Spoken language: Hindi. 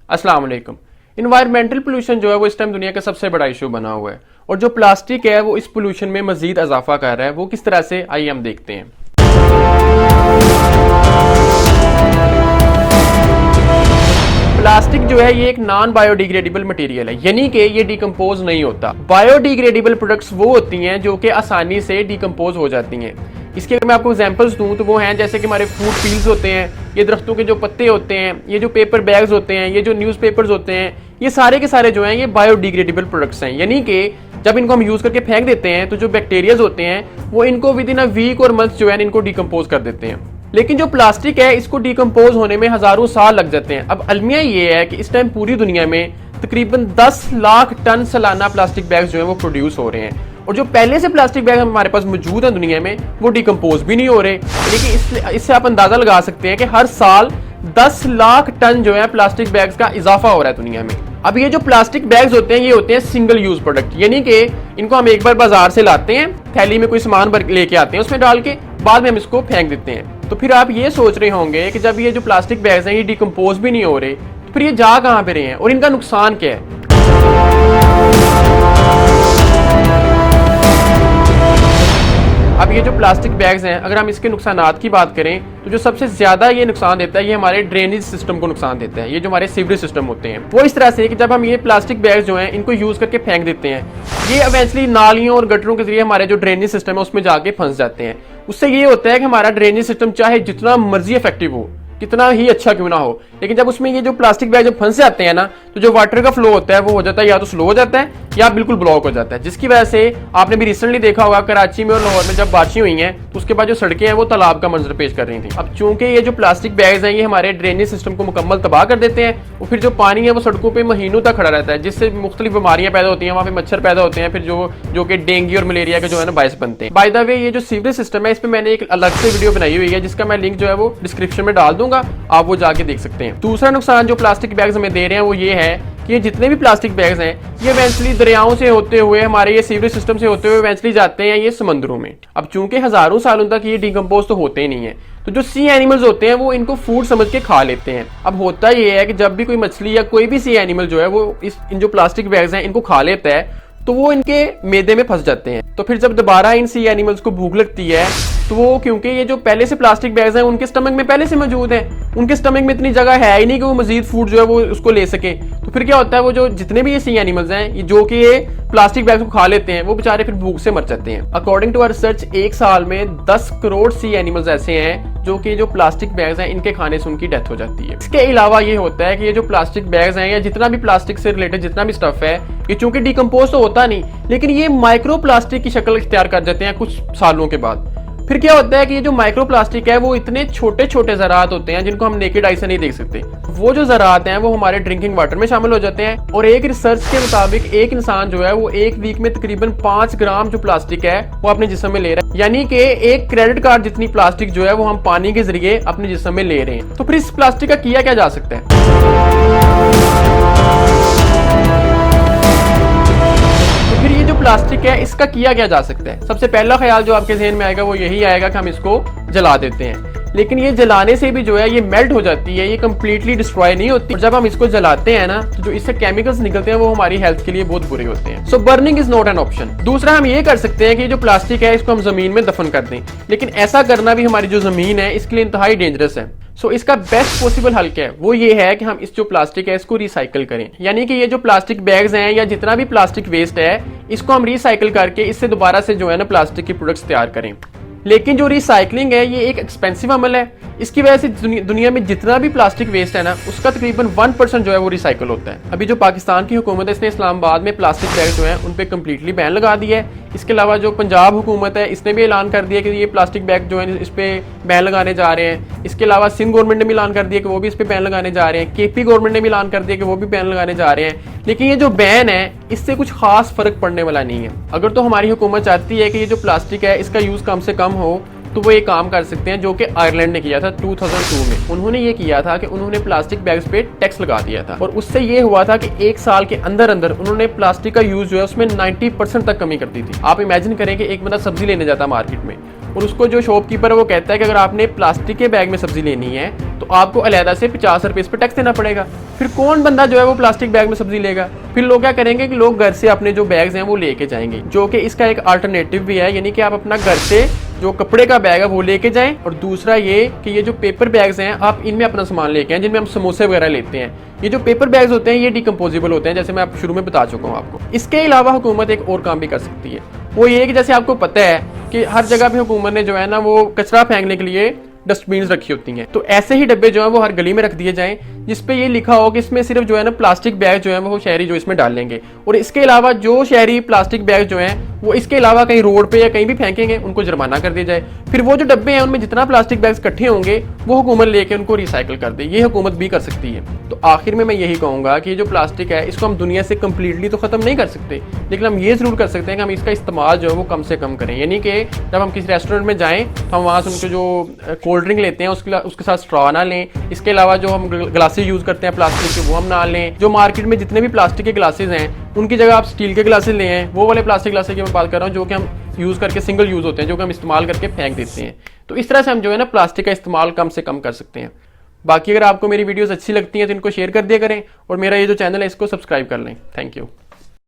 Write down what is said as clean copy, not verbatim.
अस्सलाम वालेकुम। इन्वायरमेंटल पोल्यूशन जो है वो इस टाइम दुनिया का सबसे बड़ा इशू बना हुआ है और जो प्लास्टिक है वो इस पोल्यूशन में मजीद इजाफा कर रहा है। वो किस तरह से, आइए हम देखते हैं। प्लास्टिक जो है ये एक नॉन बायोडिग्रेडेबल मटेरियल है, यानी कि ये डिकम्पोज नहीं होता। बायोडिग्रेडेबल प्रोडक्ट्स वो होती हैं जो कि आसानी से डिकम्पोज हो जाती हैं। इसके अगर मैं आपको एग्जांपल्स दूं तो वो हैं जैसे कि हमारे फ्रूट पील्स होते हैं, ये दरख्तों के जो पत्ते होते हैं, ये जो पेपर बैग्स होते हैं, ये जो न्यूज़पेपर्स होते हैं, ये सारे के सारे जो हैं ये बायोडिग्रेडेबल प्रोडक्ट्स हैं। यानी कि जब इनको हम यूज़ करके फेंक देते हैं तो जो बैक्टीरियाज होते हैं वो इनको विद इन अ वीक और मंथ जो है इनको डिकम्पोज कर देते हैं। लेकिन जो प्लास्टिक है इसको डिकम्पोज होने में हजारों साल लग जाते हैं। अब अलमिया ये है कि इस टाइम पूरी दुनिया में तकरीबन 10 लाख टन सालाना प्लास्टिक बैग्स जो है वो प्रोड्यूस हो रहे हैं और जो पहले से प्लास्टिक बैग हमारे पास मौजूद है दुनिया में वो डिकम्पोज भी नहीं हो रहे। लेकिन इससे आप अंदाजा लगा सकते हैं कि हर साल 10 लाख टन जो है प्लास्टिक बैग्स का इजाफा हो रहा है दुनिया में। अब ये जो प्लास्टिक बैग्स होते हैं ये होते हैं सिंगल यूज प्रोडक्ट, यानी कि इनको हम एक बार बाजार से लाते हैं, थैली में कोई सामान लेके आते हैं, उसमें डाल के बाद में हम इसको फेंक देते हैं। तो फिर आप ये सोच रहे होंगे कि जब ये जो प्लास्टिक बैग्स हैं ये डिकम्पोज भी नहीं हो रहे तो फिर ये जा कहाँ पे रहे हैं और इनका नुकसान क्या है। अब ये जो प्लास्टिक बैग्स हैं अगर हम इसके नुकसानात की बात करें तो जो सबसे ज्यादा ये नुकसान देता है ये हमारे ड्रेनेज सिस्टम को नुकसान देता है। ये जो हमारे सीवरेज सिस्टम होते हैं वो इस तरह से कि जब हम ये प्लास्टिक बैग्स जो हैं इनको यूज करके फेंक देते हैं ये इवेंचुअली नालियों और गटरों के जरिए हमारे जो ड्रेनेज सिस्टम है उसमें जाके फंस जाते हैं। उससे ये होता है कि हमारा ड्रेनेज सिस्टम चाहे जितना मर्जी इफेक्टिव हो, कितना ही अच्छा क्यों ना हो, लेकिन जब उसमें ये जो प्लास्टिक बैग जब फंस जाते हैं ना तो जो वाटर का फ्लो होता है वो हो जाता है या तो स्लो हो जाता है या बिल्कुल ब्लॉक हो जाता है। जिसकी वजह से आपने भी रिसेंटली देखा होगा कराची में और लाहौर में जब बारिशें हुई हैं तो उसके बाद जो सड़कें हैं वो तालाब का मंजर पेश कर रही थी। अब चूंकि ये जो प्लास्टिक बैग्स हैं ये हमारे ड्रेनेज सिस्टम को मुकम्मल तबाह कर देते हैं और फिर जो पानी है वो सड़कों पर महीनों तक खड़ा रहता है, जिससे मुख्तलिफ बीमारियां पैदा होती हैं, वहाँ पे मच्छर पैदा होते हैं, फिर जो कि डेंगू और मलेरिया के जो है ना बायस बनते हैं। बाय द वे ये जो सीवरेज सिस्टम है इस पर मैंने एक अलग से वीडियो बनाई हुई है जिसका मैं लिंक जो है वो डिस्क्रिप्शन में डाल दूंगा, आप वो जाके देख सकते हैं। दूसरा नुकसान जो प्लास्टिक बैग्स हमें दे रहे हैं वो ये है कि ये जितने भी प्लास्टिक बैग्स हैं ये इवेंचुअली दरियाओं से होते हुए हमारे ये सीवरेज सिस्टम से होते हुए इवेंचुअली जाते हैं ये समंदरों में। अब चूंकि हजारों सालों तक ये डिकम्पोज तो होते ही नहीं है तो जो सी एनिमल्स होते हैं वो इनको फूड समझ के खा लेते हैं। अब होता ये है कि जब भी कोई मछली या कोई भी सी एनिमल जो है वो इन जो प्लास्टिक बैग्स हैं इनको खा लेता है तो वो इनके मैदे में फंस जाते हैं। तो फिर जब दोबारा इन सी एनिमल्स को भूख लगती है तो वो क्योंकि ये जो पहले से प्लास्टिक बैग्स हैं उनके स्टमक में पहले से मौजूद हैं, उनके स्टमक में इतनी जगह है ही नहीं कि वो मजीद फूड जो है वो उसको ले सके। तो फिर क्या होता है वो जो जितने भी ये सी एनिमल्स हैं ये जो कि ये प्लास्टिक बैग्स को खा लेते हैं वो बेचारे फिर भूख से मर जाते हैं। अकॉर्डिंग टू आवर रिसर्च एक साल में 10 करोड़ सी एनिमल्स ऐसे हैं जो कि जो प्लास्टिक बैग्स हैं इनके खाने से उनकी डेथ हो जाती है। इसके अलावा ये होता है कि ये जो प्लास्टिक बैग्स हैं या जितना भी प्लास्टिक से रिलेटेड जितना भी स्टफ है ये चूंकि डिकम्पोज तो होता नहीं लेकिन ये माइक्रो प्लास्टिक की शक्ल इख्तियार कर जाते हैं कुछ सालों के बाद। फिर क्या होता है कि ये जो माइक्रो प्लास्टिक है वो इतने छोटे छोटे ज़रात होते हैं जिनको हम नेकेड आई से नहीं देख सकते। वो जो ज़रात हैं वो हमारे ड्रिंकिंग वाटर में शामिल हो जाते हैं और एक रिसर्च के मुताबिक एक इंसान जो है वो एक वीक में तकरीबन 5 ग्राम जो प्लास्टिक है वो अपने जिस्म में ले रहा है, यानी कि एक क्रेडिट कार्ड जितनी प्लास्टिक जो है वो हम पानी के जरिए अपने जिस्म में ले रहे हैं। तो फिर इस प्लास्टिक का किया क्या जा सकता है। फिर ये जो प्लास्टिक है इसका किया क्या जा सकता है। सबसे पहला ख्याल जो आपके ज़हन में आएगा वो यही आएगा कि हम इसको जला देते हैं, लेकिन ये जलाने से भी जो है ये मेल्ट हो जाती है, ये कंप्लीटली डिस्ट्रॉय नहीं होती। और जब हम इसको जलाते हैं ना तो जो इससे केमिकल्स निकलते हैं वो हमारी हेल्थ के लिए बहुत बुरे होते हैं। So burning is not an option. दूसरा हम ये कर सकते हैं कि जो प्लास्टिक है इसको हम जमीन में दफन कर दें, लेकिन ऐसा करना भी हमारी जो जमीन है इसके लिए इंतहाई डेंजरस है। सो इसका बेस्ट पॉसिबल हल क्या है वो ये है कि हम इस जो प्लास्टिक है इसको रिसाइकल करें, यानी कि ये जो प्लास्टिक बैग्स हैं या जितना भी प्लास्टिक वेस्ट है इसको हम रिसाइकल करके इससे दोबारा से जो है ना प्लास्टिक के प्रोडक्ट्स तैयार करें। लेकिन जो रिसाइकलिंग है ये एक एक्सपेंसिव अमल है, इसकी वजह से दुनिया में जितना भी प्लास्टिक वेस्ट है ना उसका तकरीबन 1% जो है वो रिसाइकल होता है। अभी जो पाकिस्तान की हुकूमत है इसने इस्लामाबाद में प्लास्टिक बैग जो है उन पे कम्प्लीटली बैन लगा दिया है। इसके अलावा जो पंजाब हुकूमत है इसने भी ऐलान कर दिया कि ये प्लास्टिक बैग जो है इस पे बैन लगाने जा रहे हैं। इसके अलावा सिंध गवर्नमेंट ने भी ऐलान कर दिया कि वो भी इस पे बैन लगाने जा रहे हैं। केपी गवर्नमेंट ने भी ऐलान कर दिया कि वो भी बैन लगाने जा रहे हैं। लेकिन ये जो बैन है इससे कुछ खास फर्क पड़ने वाला नहीं है। अगर तो हमारी हुकूमत चाहती है कि ये जो प्लास्टिक है इसका यूज कम से कम हो तो वो एक काम कर सकते हैं जो कि आयरलैंड ने किया था 2002 में। उन्होंने ये किया था कि उन्होंने प्लास्टिक बैग्स पे टैक्स लगा दिया था और उससे ये हुआ था कि एक साल के अंदर अंदर उन्होंने प्लास्टिक का यूज जो है उसमें 90% तक कमी कर दी थी। आप इमेजिन करें कि एक बंदा सब्जी लेने जाता मार्केट में और उसको जो शॉपकीपर है वो कहता है कि अगर आपने प्लास्टिक के बैग में सब्जी लेनी है तो आपको अलहदा से 50 रुपये इस पर टैक्स देना पड़ेगा। फिर कौन बंदा जो है वो प्लास्टिक बैग में सब्जी लेगा? फिर लोग क्या करेंगे कि लोग घर से अपने जो बैग्स हैं वो लेके जाएंगे, जो कि इसका एक अल्टरनेटिव भी है, यानी कि आप अपना घर से जो कपड़े का बैग है वो लेके जाएं। और दूसरा ये कि ये जो पेपर बैग्स हैं आप इनमें अपना सामान लेके आएं, जिनमें हम समोसे वगैरह लेते हैं। ये जो पेपर बैग्स होते हैं ये डिकम्पोजेबल होते हैं, जैसे मैं आप शुरू में बता चुका हूँ आपको। इसके अलावा हुकूमत एक और काम भी कर सकती है, वो ये कि जैसे आपको पता है कि हर जगह पे हुकूमत ने जो है ना वो कचरा फेंकने के लिए डस्टबिन रखी होती हैं, तो ऐसे ही डब्बे जो है वो हर गली में रख दिए जाएं, जिसपे ये लिखा हो कि इसमें सिर्फ जो है ना प्लास्टिक बैग जो है वो शहरी जो इसमें डालेंगे। और इसके अलावा जो शहरी प्लास्टिक बैग जो हैं वो इसके अलावा कहीं रोड पे या कहीं भी फेंकेंगे उनको जुर्माना कर दिया जाए। फिर वो जो डब्बे हैं उनमें जितना प्लास्टिक बैग्स इकट्ठे होंगे वो हुकूमत लेके उनको रिसाइकिल कर दे। ये हुकूमत भी कर सकती है। तो आखिर में मैं यही कहूँगा कि जो प्लास्टिक है इसको हम दुनिया से कम्प्लीटली तो ख़त्म नहीं कर सकते, लेकिन हम ये ज़रूर कर सकते हैं कि हम इसका इस्तेमाल जो है वो कम से कम करें। यानी कि जब हम किसी रेस्टोरेंट में जाएँ तो हम वहाँ से उनको जो कोल्ड ड्रिंक लेते हैं उसके साथ स्ट्रॉ ना लें। इसके अलावा जो हम ग्लासेस यूज़ करते हैं प्लास्टिक के वो हम ना लें। जो मार्केट में जितने भी प्लास्टिक के ग्लासेस हैं उनकी जगह आप स्टील के ग्लासेस ले हैं, वो वाले प्लास्टिक ग्लासेस की मैं बात कर रहा हूँ जो कि हम यूज़ करके सिंगल यूज़ होते हैं, जो कि हम इस्तेमाल करके फेंक देते हैं। तो इस तरह से हम जो है ना प्लास्टिक का इस्तेमाल कम से कम कर सकते हैं। बाकी अगर आपको मेरी वीडियोस अच्छी लगती हैं तो इनको शेयर कर दिया करें और मेरा ये जो चैनल है इसको सब्सक्राइब कर लें। Thank you.